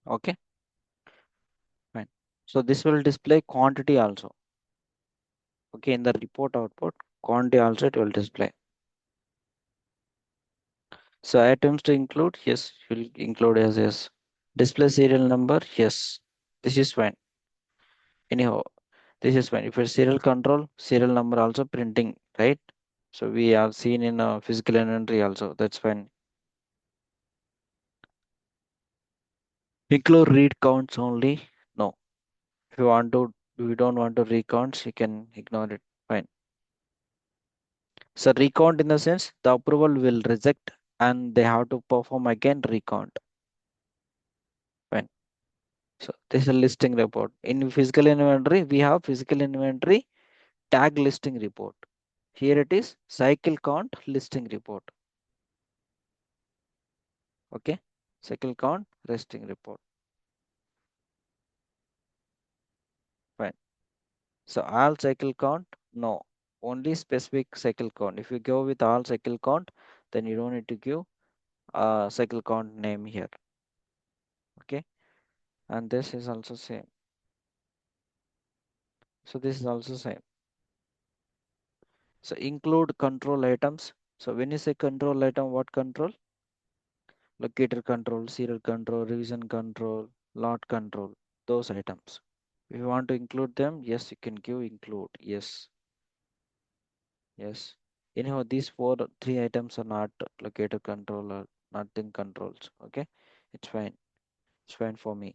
Okay, fine. So this will display quantity also. Okay, in the report output, quantity also it will display. So items to include, yes, will include as yes. Display serial number, yes. This is fine. Anyhow, this is fine. If it's serial control, serial number also printing, right? So we have seen in physical inventory also. That's fine. Include read counts only. No. If you want to, if you don't want to recounts, you can ignore it. Fine. So recount in the sense the approval will reject and they have to perform again recount. Fine. So this is a listing report. In physical inventory, we have physical inventory tag listing report. Here it is cycle count listing report. Okay. Cycle count listing report. Fine. So all cycle count, no. Only specific cycle count. If you go with all cycle count, then you don't need to give a cycle count name here. Okay. And this is also same. So this is also same. So include control items. So when you say control item, what control? Locator control, serial control, revision control, lot control, those items. If you want to include them, yes, you can give include. Yes, yes. Anyhow, these three items are not locator control or nothing controls. Okay, it's fine. It's fine for me.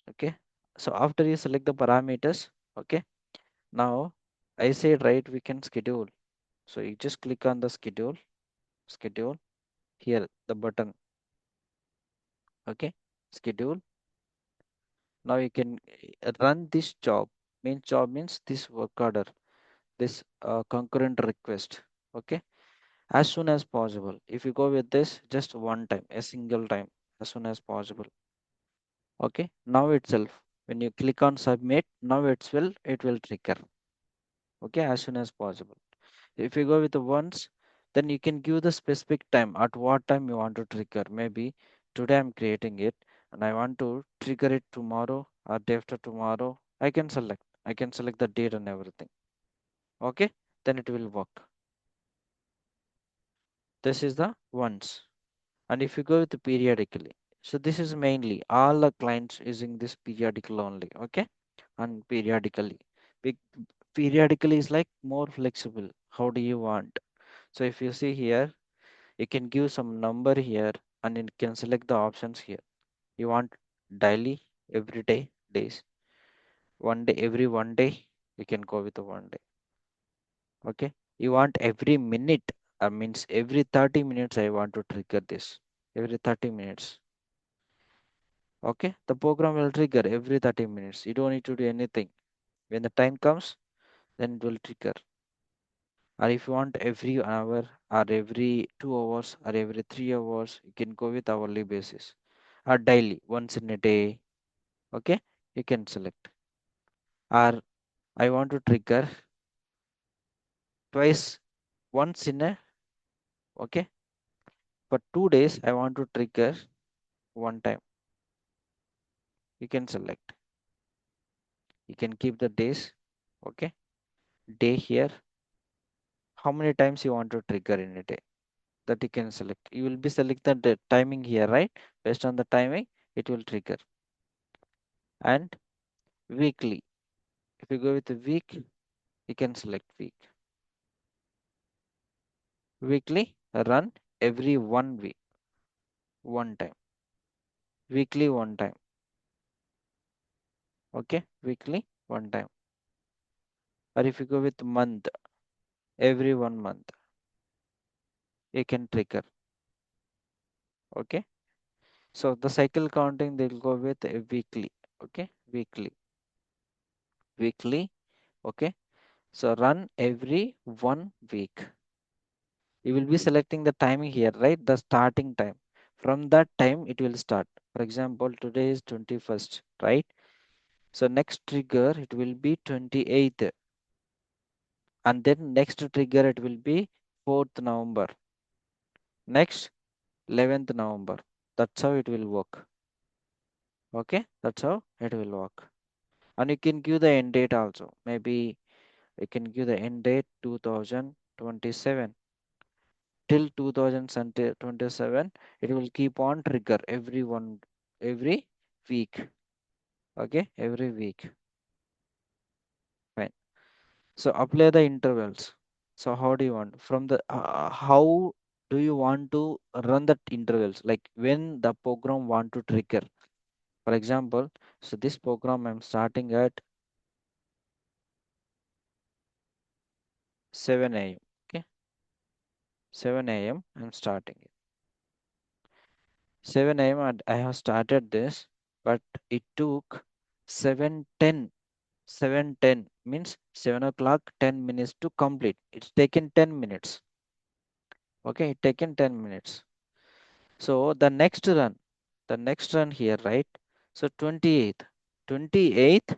Okay. So after you select the parameters, okay. Now I said right, we can schedule. So you just click on the schedule here, the button. Okay, schedule. Now you can run this job. Main job means this work order, this concurrent request. Okay, as soon as possible. If you go with this, just one time, a single time, as soon as possible. Okay, now itself, when you click on submit, now it will trigger. Okay, as soon as possible. If you go with the once, then you can give the specific time at what time you want to trigger. Maybe today I'm creating it and I want to trigger it tomorrow or day after tomorrow. I can select the date and everything. Okay, then it will work. This is the once. And if you go with the periodically, so this is mainly all the clients using this periodical only. Okay, and periodically. Big periodically is like more flexible. How do you want? So if you see here, you can give some number here and you can select the options here. You want daily, every day, days, one day, every one day, you can go with the one day. Okay. You want every minute, means every 30 minutes, I want to trigger this. Every 30 minutes. Okay. The program will trigger every 30 minutes. You don't need to do anything. When the time comes, then it will trigger. Or if you want every hour or every 2 hours or every 3 hours, you can go with hourly basis or daily, once in a day. Okay, you can select. Or I want to trigger twice, once in a, okay, for 2 days, I want to trigger one time. You can select. You can keep the days, okay, day here. How many times you want to trigger in a day? That you can select. You will be selected the timing here, right? Based on the timing, it will trigger. And weekly. If you go with the week, you can select week. Weekly, run every 1 week, one time. Weekly, one time. Okay, weekly, one time. Or if you go with month, every 1 month, you can trigger. Okay, so the cycle counting, they'll go with a weekly. Okay, weekly. Okay, so run every 1 week. You will be selecting the timing here, right? The starting time. From that time, it will start. For example, today is 21st, right? So next trigger, it will be 28th. And then next trigger, it will be 4th November. Next, 11th November. That's how it will work. Okay, that's how it will work. And you can give the end date also. Maybe you can give the end date 2027 till 2027. It will keep on trigger every week. Okay, every week. Fine. So apply the intervals. So how do you want from the how do you want to run that intervals? Like when the program want to trigger. For example, so this program I'm starting at 7 a.m. Okay, 7 a.m. I'm starting it. 7 a.m. and I have started this, but it took 7:10. 7:10 means 7 o'clock 10 minutes to complete. It's taken 10 minutes. Okay, it taken 10 minutes. So the next run here, right? So 28th, 28th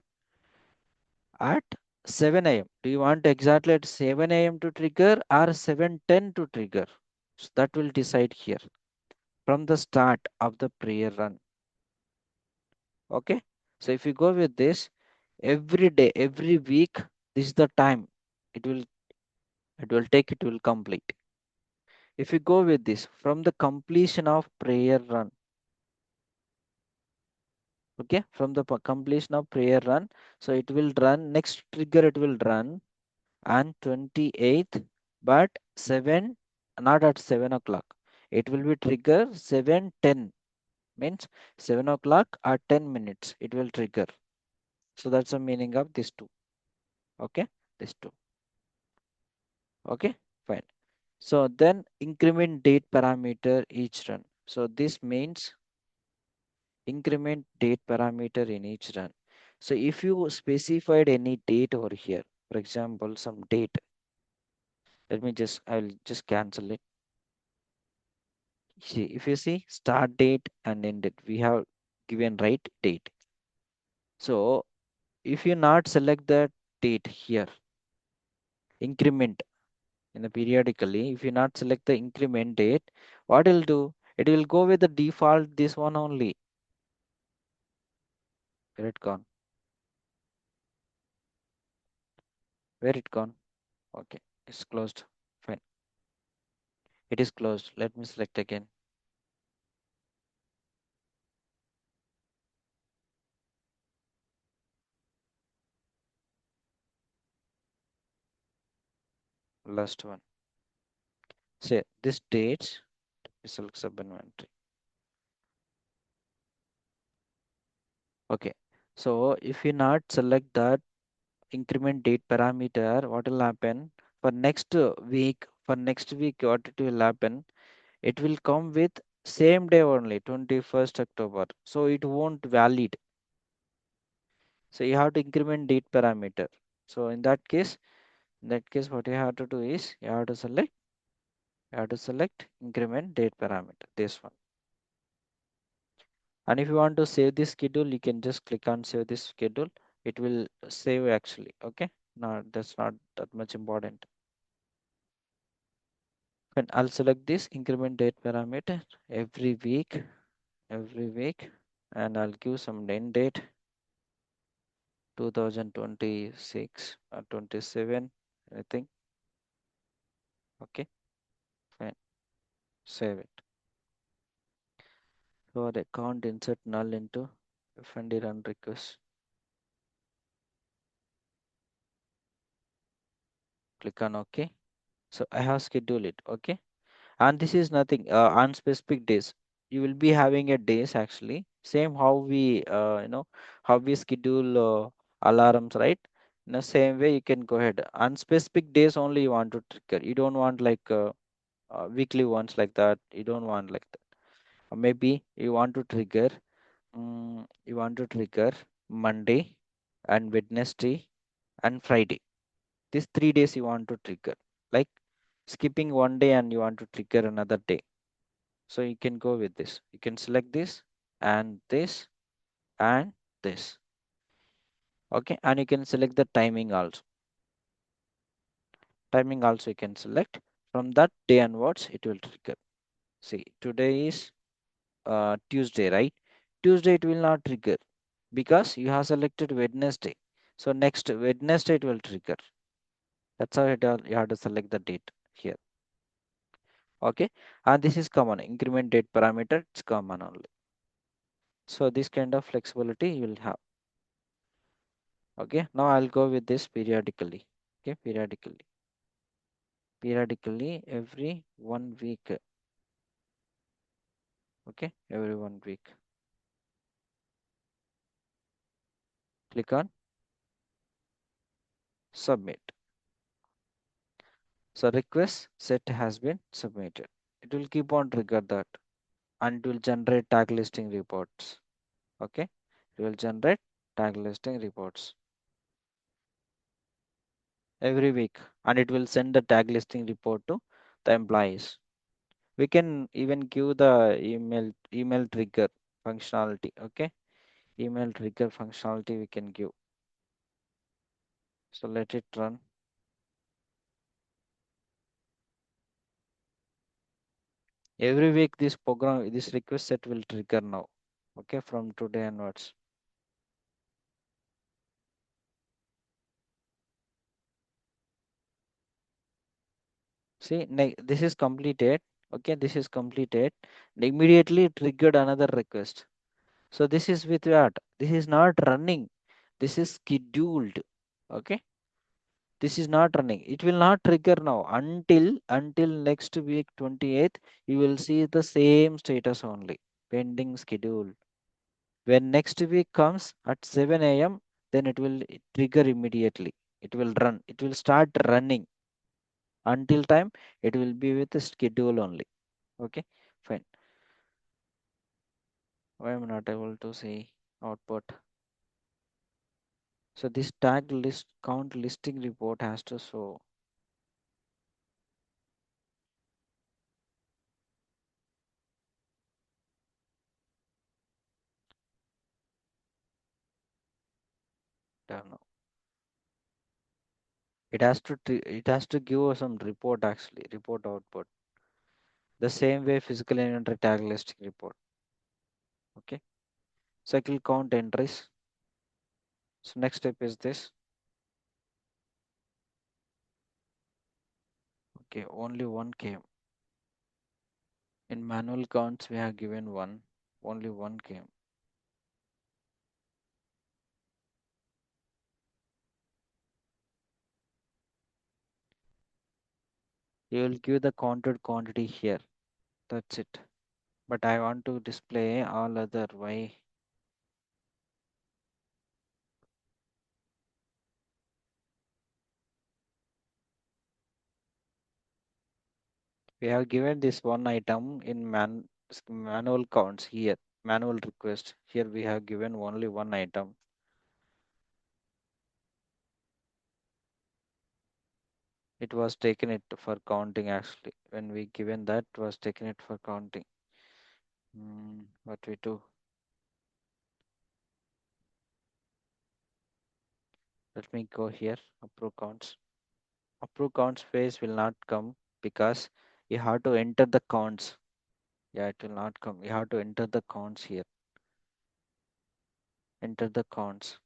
at 7 a.m. Do you want exactly at 7 a.m. to trigger or 7:10 to trigger? So that will decide here from the start of the prayer run. Okay. So if you go with this every day, every week, this is the time it will it will complete. If you go with this from the completion of prayer run, okay, from the completion of prayer run, so it will run next trigger it will run on 28th, but 7 not at 7 o'clock. It will be trigger 7:10 means 7 o'clock or 10 minutes it will trigger. So that's the meaning of this two. Okay, this two. Okay, fine. So then increment date parameter each run. So this means increment date parameter in each run. So if you specified any date over here, for example, some date, I'll just cancel it. See, if you see start date and end date, we have given right date. So if you not select the date here, increment in the periodically, if you not select the increment date, what it'll do? It will go with the default this one only. Where it gone? Where it gone? Okay, it's closed. Fine. It is closed. Let me select again. Last one. Say this date, select sub inventory. Okay. So if you not select that increment date parameter, what will happen for next week? For next week, what it will happen? It will come with same day only, 21st October. So it won't valid. So you have to increment date parameter. So in that case, what you have to do is you have to select increment date parameter. This one. And if you want to save this schedule, you can just click on save this schedule. It will save actually. Okay. No, that's not that much important. And I'll select this increment date parameter every week, and I'll give some end date 2026 or 27, I think. Okay, fine. Save it. For account insert null into FND run request. Click on OK. So I have scheduled it. Okay. And this is nothing on specific days. You will be having a days actually. Same how we how we schedule alarms, right? In the same way, you can go ahead. On specific days only you want to trigger. You don't want like weekly ones like that. You don't want like that. Or maybe you want to trigger. You want to trigger Monday and Wednesday and Friday. These 3 days you want to trigger. Like skipping one day and you want to trigger another day. So you can go with this. You can select this and this and this. Okay. And you can select the timing also. Timing also you can select. From that day onwards, it will trigger. See, today is Tuesday, right? Tuesday it will not trigger because you have selected Wednesday. So next Wednesday it will trigger. That's how you have to select the date here. Okay, and this is common increment date parameter. It's common only. So this kind of flexibility you will have. Okay, now I'll go with this periodically. Okay, periodically every 1 week. Okay, every 1 week. Click on submit. So request set has been submitted. It will keep on trigger that and it will generate tag listing reports. Okay, it will generate tag listing reports every week and it will send the tag listing report to the employees. We can even give the email trigger functionality. Okay, email trigger functionality we can give. So let it run. Every week this request set will trigger now. Okay, from today onwards. See, this is completed. Okay, this is completed. Immediately triggered another request. So this is with what? This is not running. This is scheduled. Okay, this is not running. It will not trigger now until next week 28th. You will see the same status only. Pending schedule. When next week comes at 7 a.m., then it will trigger immediately. It will run. It will start running. Until time, it will be with the schedule only. Okay, fine. Why am I not able to see output? So this tag list count listing report has to show. Don't know. It has to give us some report actually, report output. The same way physical inventory tag listing report. Okay. Cycle count entries. So next step is this. Okay, only one came. In manual counts we have given one. Only one came. You will give the counted quantity here. That's it. But I want to display all other. Why? We have given this one item in manual counts here. Manual request. Here we have given only one item. It was taken it for counting actually. When we given that was taken it for counting. What we do? Let me go here. Approve counts. Approve counts phase will not come because you have to enter the counts. Yeah, it will not come. You have to enter the counts here. Enter the counts.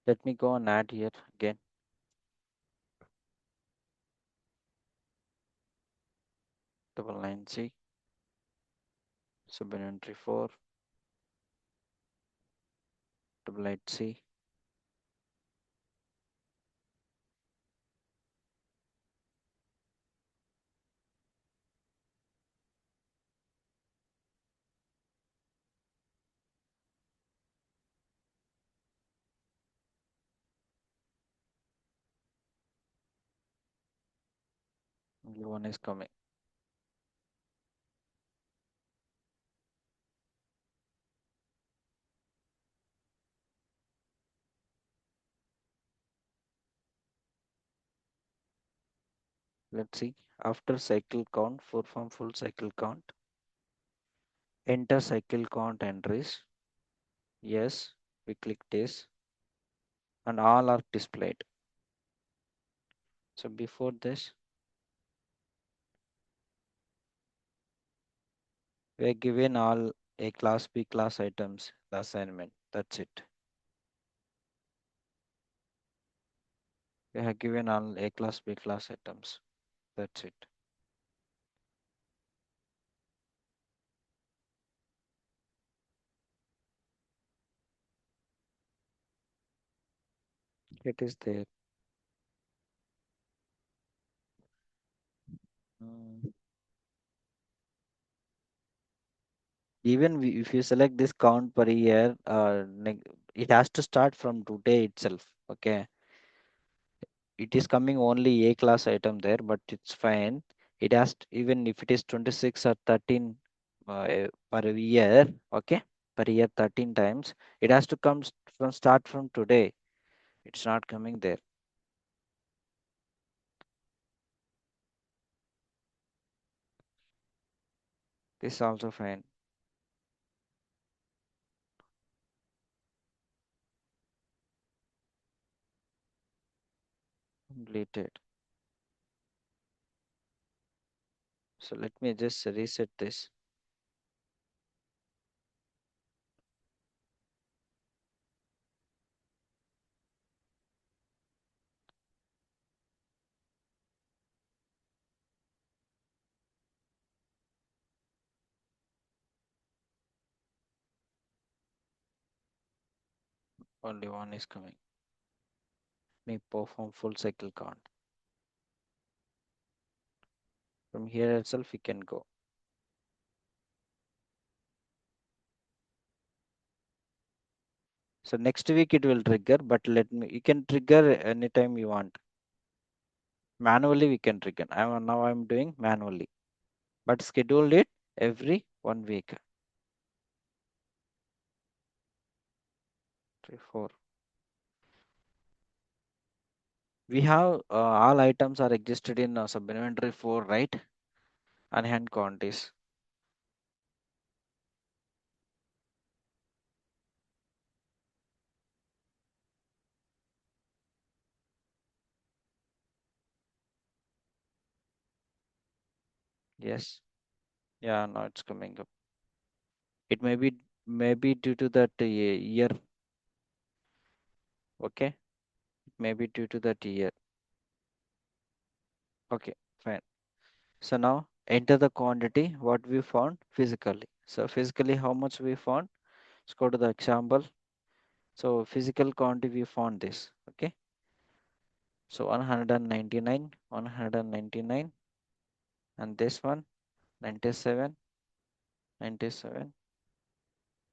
Let me go and add here again. Double line C. Sub inventory 4. Double line C. Only one is coming. Let's see. After cycle count, perform full cycle count. Enter cycle count entries. Yes, we click this and all are displayed. So before this, we are given all A class, B class items, the assignment. That's it. We have given all A class, B class items. That's it. It is there. Mm. Even if you select this count per year, it has to start from today itself. Okay, it is coming only A class item there, but it's fine. It has even if it is 26 or 13 per year. Okay, per year 13 times. It has to come from start from today. It's not coming there. This also fine. Completed. So let me just reset this. Only one is coming. Me perform full cycle count. From here itself we can go. So next week it will trigger, but let me, you can trigger anytime you want. Manually we can trigger. Now I'm doing manually, but schedule it every 1 week. 3, 4. We have all items are existed in sub inventory 4, right? And hand quantities. Yes. Yeah, now it's coming up. It may be due to that year. Okay. It may be due to that year. Okay, fine. So now enter the quantity what we found physically. So physically how much we found? Let's go to the example. So physical quantity we found this. Okay. So 199, 199, and this one 97, 97,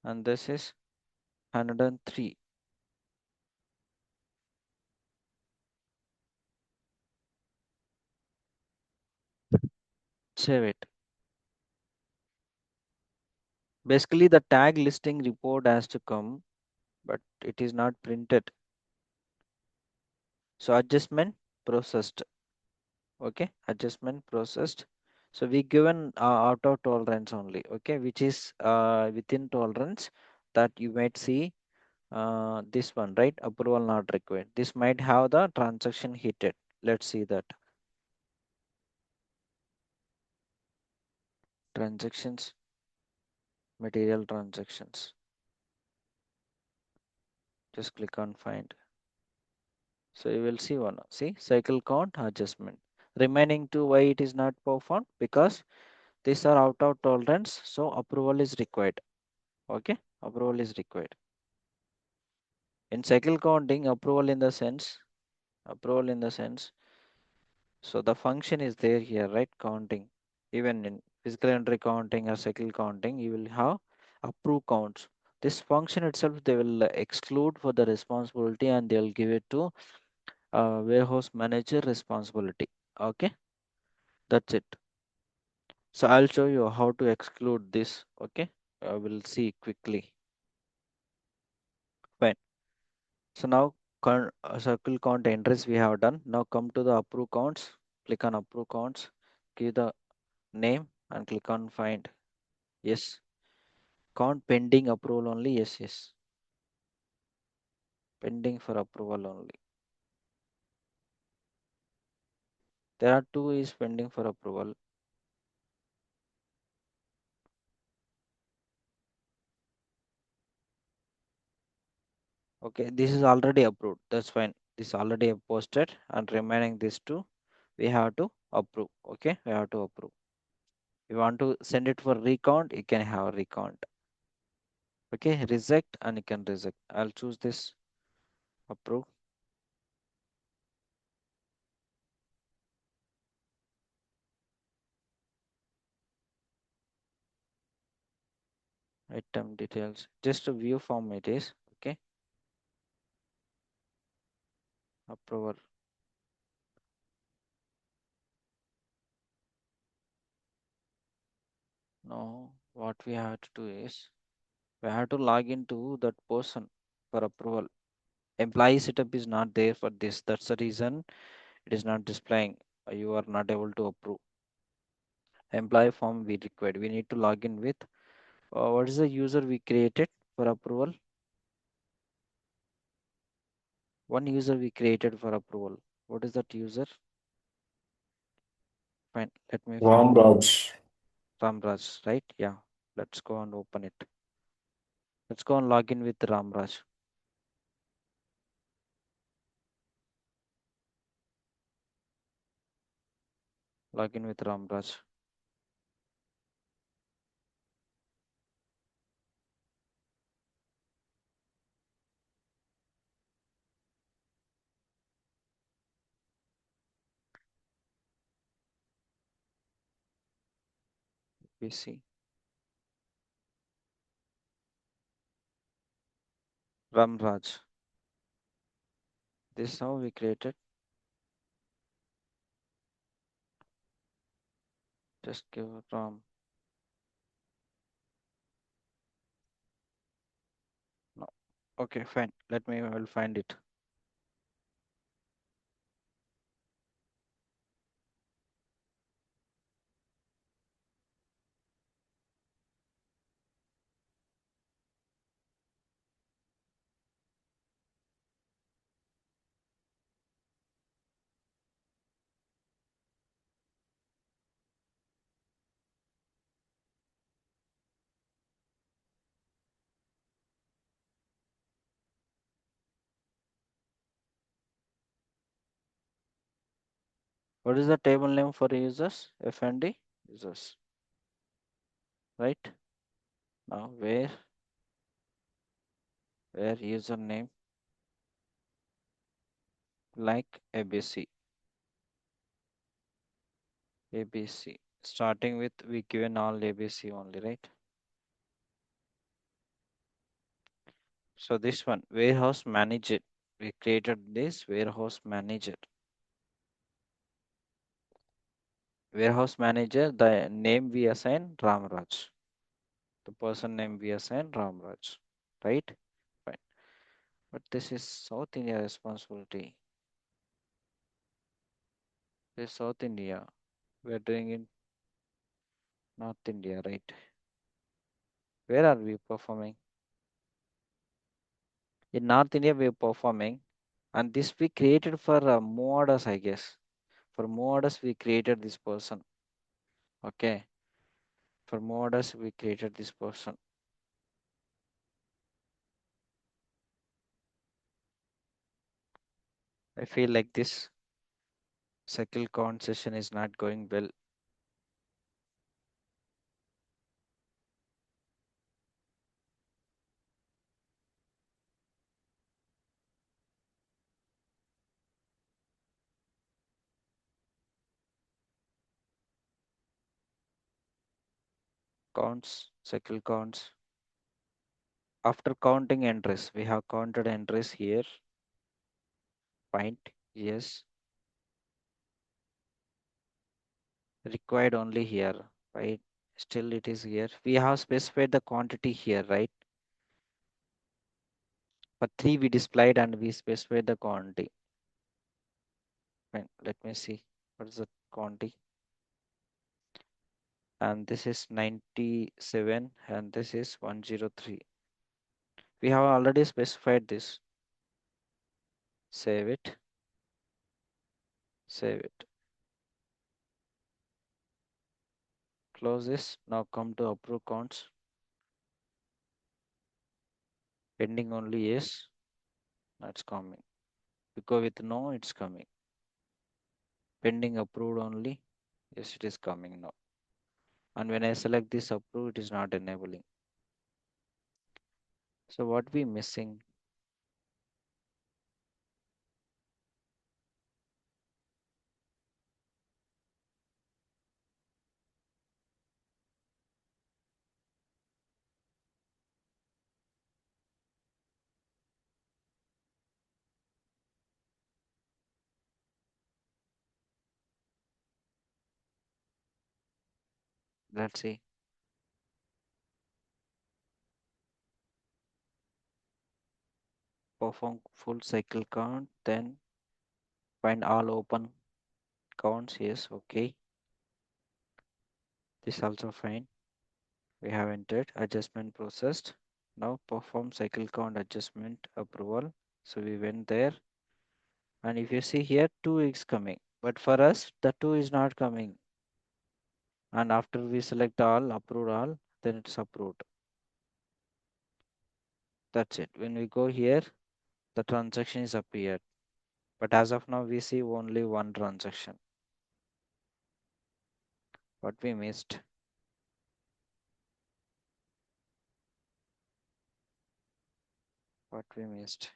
and this is 103. Save it. Basically the tag listing report has to come, but it is not printed. So adjustment processed. Okay, adjustment processed. So we given auto tolerance only. Okay, which is within tolerance that you might see this one, right? Approval not required. This might have the transaction heated. Let's see that. Transactions, material transactions. Just click on find. So you will see one. See cycle count adjustment. Remaining to why it is not performed because these are out of tolerance. So approval is required. Okay, approval is required. In cycle counting, approval in the sense, so the function is there here, right? Counting. Even in physical entry counting or cycle counting, you will have approve counts. This function itself, they will exclude for the responsibility and they'll give it to warehouse manager responsibility. Okay, that's it. So I'll show you how to exclude this. Okay, I will see quickly. Fine. So now circle count entries we have done. Now come to the approve counts. Click on approve counts, give the name and click on find. Yes. Count pending approval only. Yes, yes. Pending for approval only. There are two is pending for approval. Okay, this is already approved. That's fine. This is already posted and remaining these two we have to approve. Okay, we have to approve. You want to send it for recount, you can have a recount. Okay, reject and you can reject. I'll choose this approve. Item details. Just a view form it is. Okay, approval. No, what we have to do is we have to log into that person for approval. Employee setup is not there for this. That's the reason it is not displaying. You are not able to approve. Employee form we required. We need to log in with what is the user we created for approval? One user we created for approval. What is that user? Fine. Let me find Ramraj. Ramraj, right? Yeah. Let's go and open it. Let's go and log in with Ramraj. Log in with Ramraj. PC. Ramraj. This is how we created. Just give Ram. No. Okay, fine. Let me I will find it. What is the table name for users? FND users. Right? Now where username like ABC. ABC. Starting with we given all ABC only, right? So this one, warehouse manager. We created this warehouse manager. Warehouse manager, the name we assign Ramraj. The person name we assign Ramraj. Right? Fine. But this is South India responsibility. This is South India. We're doing in North India, right? Where are we performing? In North India, we're performing. And this we created for Moadas, I guess. For Moadas, we created this person. Okay. For Moadas, we created this person. I feel like this cycle count session is not going well. Counts, cycle counts. After counting entries, we have counted entries here. Point. Yes. Required only here. Right. Still it is here. We have specified the quantity here, right? For 3 we displayed and we specified the quantity. Fine. Let me see. What is the quantity? And this is 97 and this is 103. We have already specified this. Save it, save it. Close this. Now come to approve counts. Pending only yes. That's coming. Because with no, it's coming. Pending approved only. Yes, it is coming now. And when I select this approve, it is not enabling. So what we missing? Let's see. Perform full cycle count, then find all open counts. Yes, okay. This also fine. We have entered adjustment processed. Now perform cycle count adjustment approval. So we went there. And if you see here, 2 is coming. But for us, the 2 is not coming. And after we select all, approve all, then it's approved. That's it. When we go here, the transaction is appeared. But as of now, we see only one transaction. What we missed. What we missed.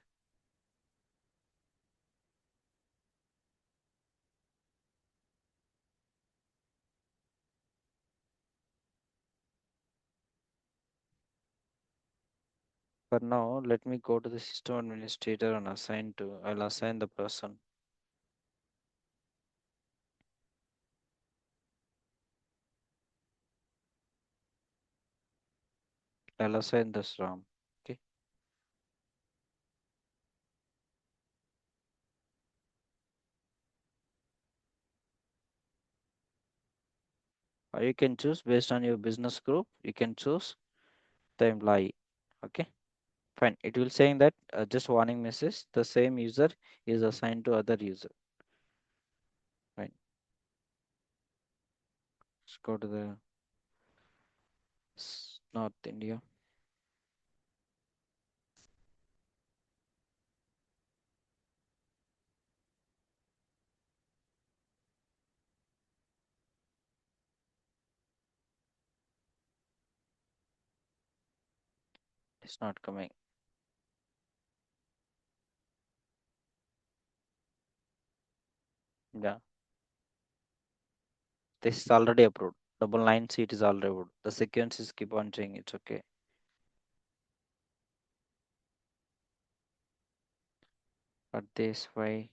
For now, let me go to the system administrator and I'll assign the person. I'll assign this RAM. Okay. Or you can choose based on your business group. You can choose the employee. Okay. Fine. It will saying that just warning message. The same user is assigned to other user. Fine. Let's go to the North India. It's not coming. Yeah. This is already approved. Double line seat is already approved. The sequence is keep on saying it's okay. But this why?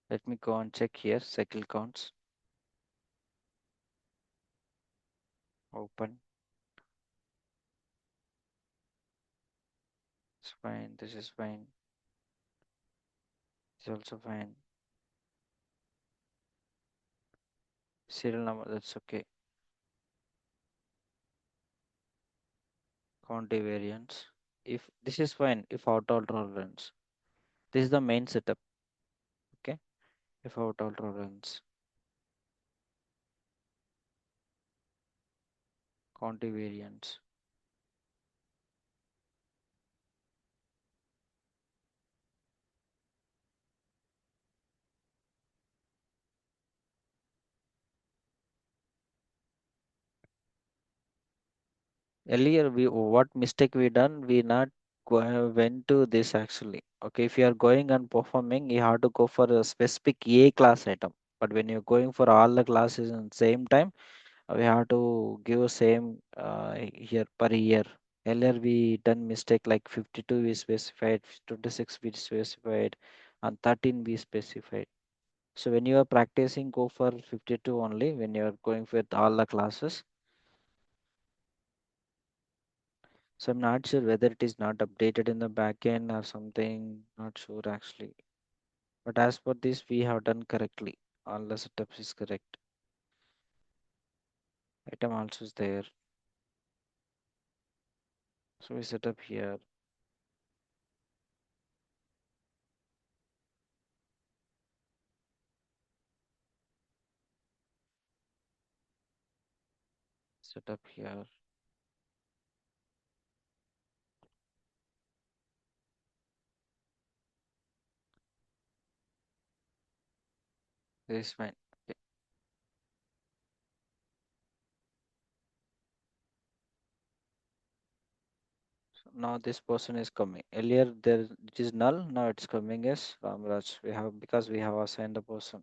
Let me go and check here. Cycle counts. Open. It's fine. This is fine. It's also fine. Serial number. That's okay. County variance. If this is fine. If auto tolerance. This is the main setup. Okay. If auto tolerance. County variance. Earlier we what mistake we done, we not went to this actually. Okay, if you are going and performing, you have to go for a specific A class item. But when you're going for all the classes in same time, we have to give same here per year. Earlier we done mistake like 52 we specified, 26 we specified, and 13 we specified. So when you are practicing, go for 52 only when you are going with all the classes. So I'm not sure whether it is not updated in the backend or something. Not sure actually. But as per this, we have done correctly. All the setups is correct. Item also is there. So we set up here. Set up here. This is fine. Okay. So now this person is coming. Earlier there it is null. Now it's coming as Ramraj. We have because we have assigned a person.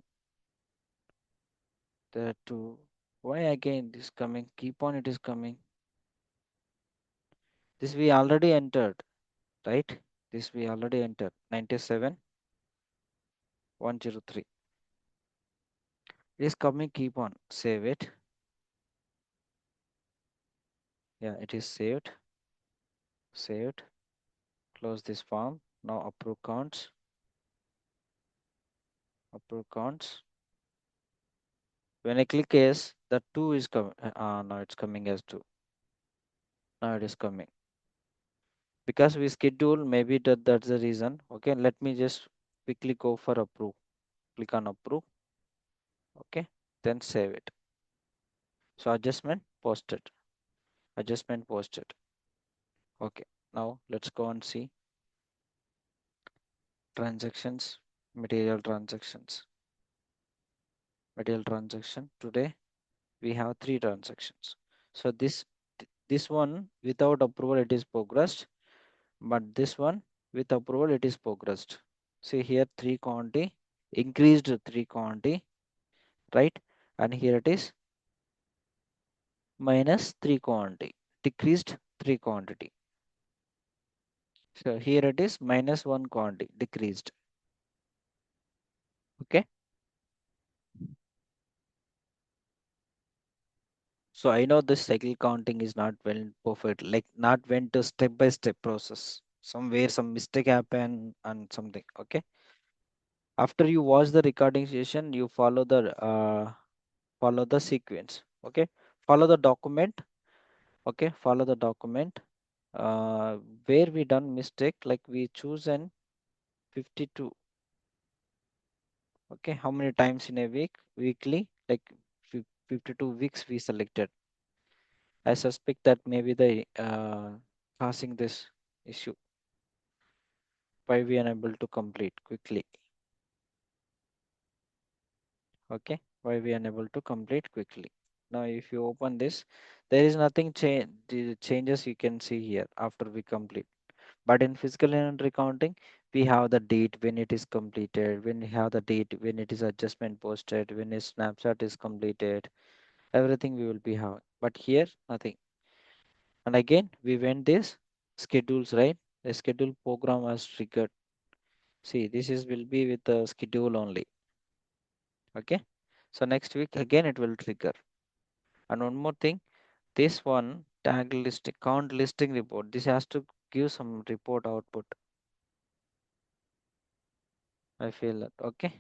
There are two. Why again this coming? Keep on it is coming. This we already entered, right? This we already entered. 97 103. It is coming. Keep on. Save it. Yeah, it is saved. Saved. Close this form. Now approve counts. Approve counts. When I click yes, the 2 is coming. Now it's coming as 2. Now it is coming. Because we schedule, maybe that's the reason. Okay, let me just quickly go for approve. Click on approve. Okay, then save it. So adjustment posted. Adjustment posted. Okay, now let's go and see transactions, material transactions. Material transaction. Today we have 3 transactions. So this one without approval it is progressed, but this one with approval it is progressed. See here 3 quantity, increased 3 quantity, right? And here it is minus 3 quantity, decreased 3 quantity. So here it is minus 1 quantity, decreased. Okay. So I know this cycle counting is not well perfect, like not went to step by step process. Somewhere some mistake happen and something. Okay. After you watch the recording session, you follow the sequence. Okay. Follow the document. Okay. Follow the document. Uh, where we done mistake, like we choose an 52. Okay. How many times in a week? Weekly, like 52 weeks we selected. I suspect that maybe the causing this issue. Why we unable to complete quickly? Okay, why we unable to complete quickly? Now, if you open this, there is nothing change. The changes you can see here after we complete. But in physical inventory counting, we have the date when it is completed, when we have the date when it is adjustment posted, when a snapshot is completed, everything we will be having. But here, nothing. And again, we went this schedules, right? The schedule program was triggered. See, this is will be with the schedule only. Okay. So next week again it will trigger. And one more thing, this one tag list count listing report. This has to give some report output. I feel that. Okay.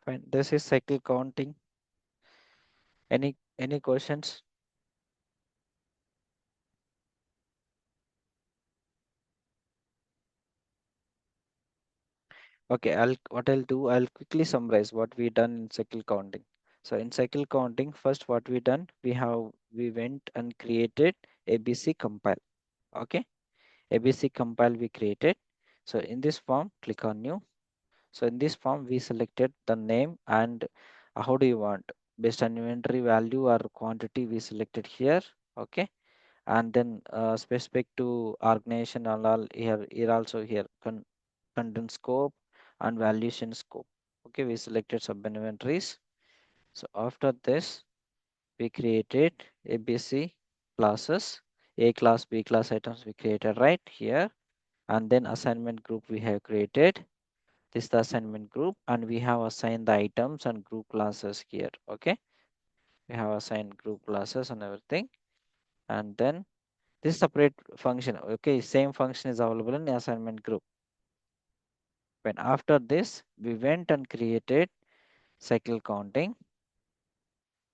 Fine. This is cycle counting. Any questions? Okay, I'll do, I'll quickly summarize what we done in cycle counting. So in cycle counting, first what we done, we went and created ABC compile. Okay, ABC compile we created. So in this form, click on new. So in this form, we selected the name and how do you want based on inventory value or quantity we selected here. Okay, and then specific to organization and all here also here content scope and valuation scope. Okay, we selected sub inventories. So after this, we created ABC classes, A class, B class items we created right here, and then assignment group we have created. This is the assignment group, and we have assigned the items and group classes here. Okay, we have assigned group classes and everything, and then this separate function. Okay, same function is available in the assignment group. When after this, we went and created cycle counting,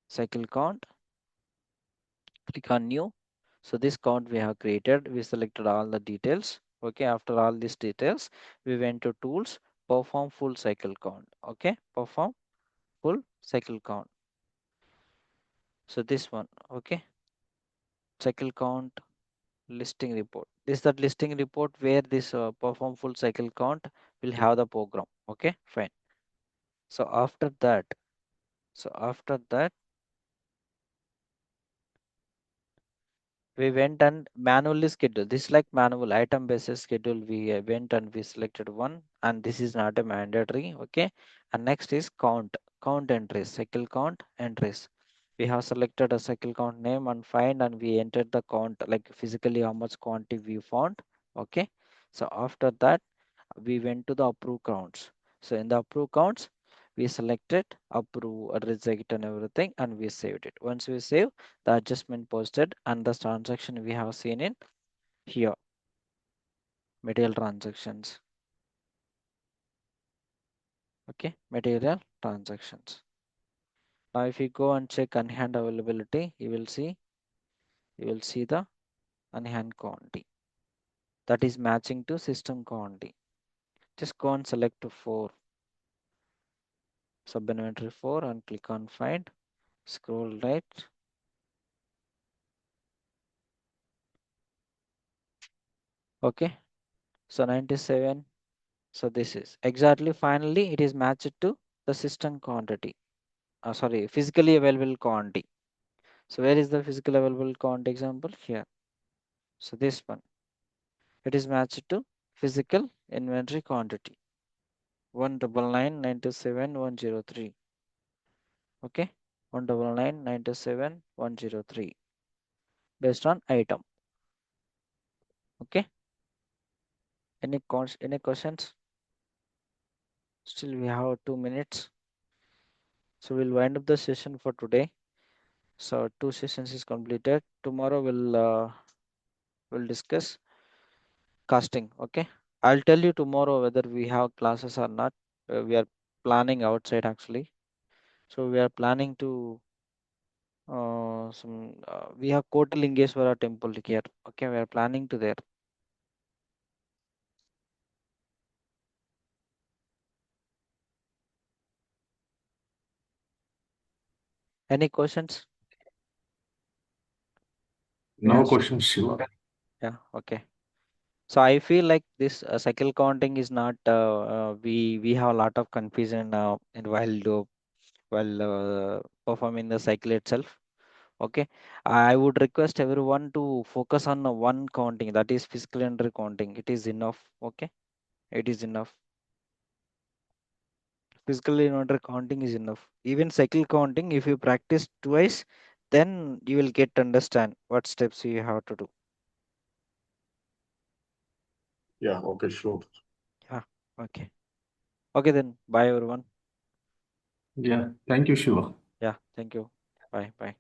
cycle count, click on new. So this count we have created, we selected all the details. Okay, after all these details, we went to tools, perform full cycle count. Okay, perform full cycle count. So this one, okay, cycle count listing report. This is that listing report where this perform full cycle count will have the program. Okay, fine. So after that, we went and manually scheduled. This is like manual item basis schedule. We went and we selected one, and this is not a mandatory. Okay, and next is count entries, cycle count entries. We have selected a cycle count name and find, and we entered the count, like physically how much quantity we found. Okay, so after that we went to the approve counts. So in the approve counts, we selected approve, reject and everything, and we saved it. Once we save, the adjustment posted and the transaction we have seen in here, material transactions. Okay, material transactions. Now if you go and check on hand availability, you will see the on-hand quantity that is matching to system quantity. Just go and select to 4, sub inventory 4, and click on find. Scroll right. Okay, so 97. So this is exactly, finally it is matched to the system quantity. Sorry, physically available quantity. So where is the physical available quantity example? Here. So this one, it is matched to physical inventory quantity 199,927,103. Okay, 199,927,103 based on item. Okay, any questions? Still we have 2 minutes, so we'll wind up the session for today. So 2 sessions is completed. Tomorrow we'll discuss casting. Okay, I'll tell you tomorrow whether we have classes or not. We are planning outside actually, so we are planning to we have Kotalingeshwara temple here. Okay, we are planning to there. Any questions? No questions, Shiva. Yeah, okay. So I feel like this cycle counting is not we have a lot of confusion in while performing the cycle itself. Okay, I would request everyone to focus on one counting, that is physical inventory counting. It is enough. Okay, it is enough. Physical inventory counting is enough. Even cycle counting, if you practice twice, then you will get to understand what steps you have to do. Yeah, okay, sure. Yeah. Okay. Okay then. Bye everyone. Yeah, thank you, Shiva. Yeah. Thank you. Bye. Bye.